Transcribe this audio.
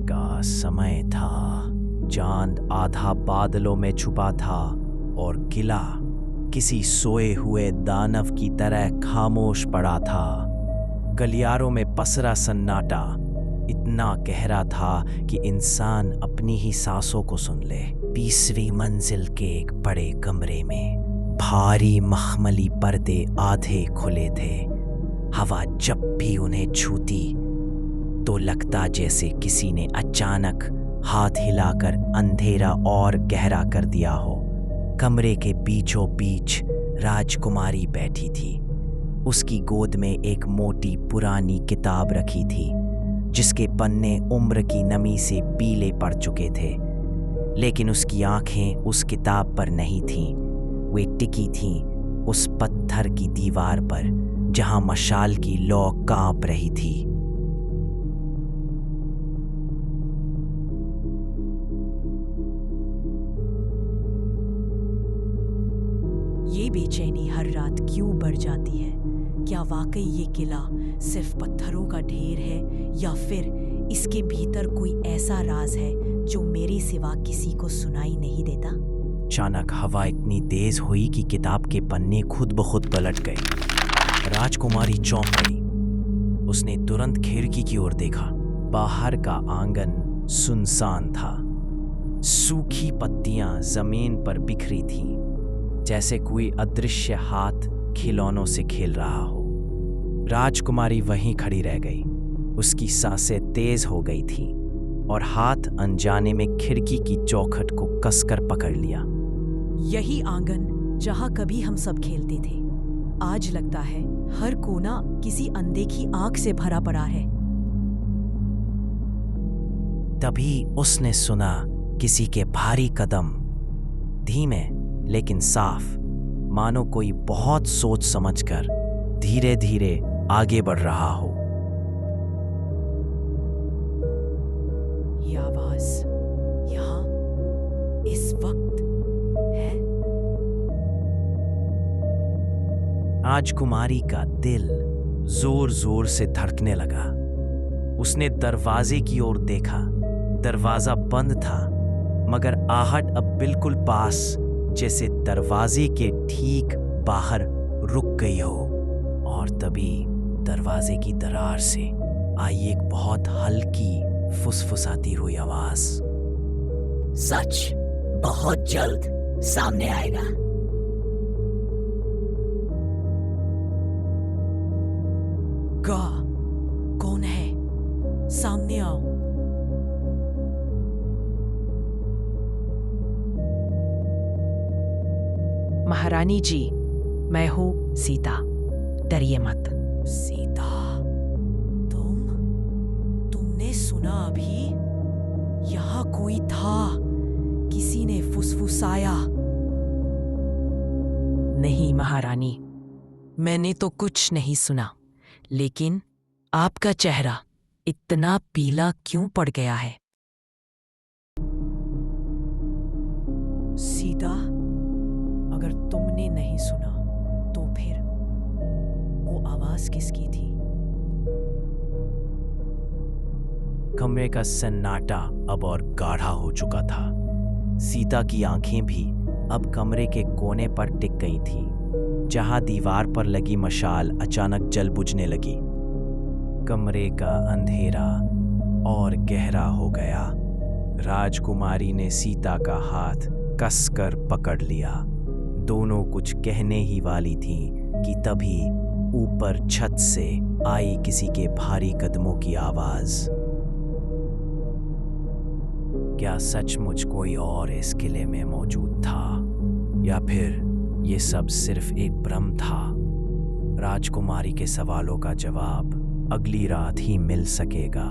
का समय था। चांद आधा बादलों में छुपा था और किला किसी सोए हुए दानव की तरह खामोश पड़ा था। गलियारों में पसरा सन्नाटा इतना गहरा था कि इंसान अपनी ही सांसों को सुन ले। 20वीं मंजिल के एक बड़े कमरे में भारी मखमली पर्दे आधे खुले थे। हवा जब भी उन्हें छूती तो लगता जैसे किसी ने अचानक हाथ हिलाकर अंधेरा और गहरा कर दिया हो। कमरे के बीचों बीच राजकुमारी बैठी थी। उसकी गोद में एक मोटी पुरानी किताब रखी थी जिसके पन्ने उम्र की नमी से पीले पड़ चुके थे, लेकिन उसकी आंखें उस किताब पर नहीं थीं। वे टिकी थीं उस पत्थर की दीवार पर जहां मशाल की लौ कांप रही थी। ये बेचैनी हर रात क्यों बढ़ जाती है? क्या वाकई ये किला सिर्फ पत्थरों का ढेर है या फिर इसके भीतर कोई ऐसा राज है जो मेरे सिवा किसी को सुनाई नहीं देता? अचानक हवा इतनी तेज हुई कि किताब के पन्ने खुद ब खुद पलट गए। राजकुमारी चौंक गई। उसने तुरंत खिड़की की ओर देखा। बाहर का आंगन सुनसान था। सूखी पत्तियां जमीन पर बिखरी थीं, जैसे कोई अदृश्य हाथ खिलौनों से खेल रहा हो। राजकुमारी वहीं खड़ी रह गई। उसकी सांसें तेज हो गई थीं और हाथ अनजाने में खिड़की की चौखट को कसकर पकड़ लिया। यही आंगन जहां कभी हम सब खेलते थे, आज लगता है हर कोना किसी अनदेखी आंख से भरा पड़ा है। तभी उसने सुना किसी के भारी कदम, धीमे लेकिन साफ, मानो कोई बहुत सोच समझकर धीरे धीरे आगे बढ़ रहा हो। ये आवाज यहाँ इस वक्त है? राजकुमारी का दिल जोर जोर से धड़कने लगा। उसने दरवाजे की ओर देखा। दरवाजा बंद था, मगर आहट अब बिल्कुल पास, जैसे दरवाजे के ठीक बाहर रुक गई हो। और तभी दरवाजे की दरार से आई एक बहुत हल्की फुसफुसाती हुई आवाज। सच बहुत जल्द सामने आएगा। गा, कौन है? सामने आओ। महारानी जी, मैं हूँ सीता, डरिए मत। सीता, तुमने सुना अभी? यहाँ कोई था, किसी ने फुसफुसाया। नहीं महारानी, मैंने तो कुछ नहीं सुना, लेकिन आपका चेहरा इतना पीला क्यों पड़ गया है? सीता, अगर तुमने नहीं सुना तो फिर वो आवाज किसकी थी? कमरे का सन्नाटा अब और गाढ़ा हो चुका था। सीता की आंखें भी अब कमरे के कोने पर टिक गई थीं, जहां दीवार पर लगी मशाल अचानक जल बुझने लगी। कमरे का अंधेरा और गहरा हो गया। राजकुमारी ने सीता का हाथ कसकर पकड़ लिया। दोनों कुछ कहने ही वाली थीं कि तभी ऊपर छत से आई किसी के भारी कदमों की आवाज। क्या सचमुच कोई और इस किले में मौजूद था, या फिर ये सब सिर्फ एक भ्रम था? राजकुमारी के सवालों का जवाब अगली रात ही मिल सकेगा।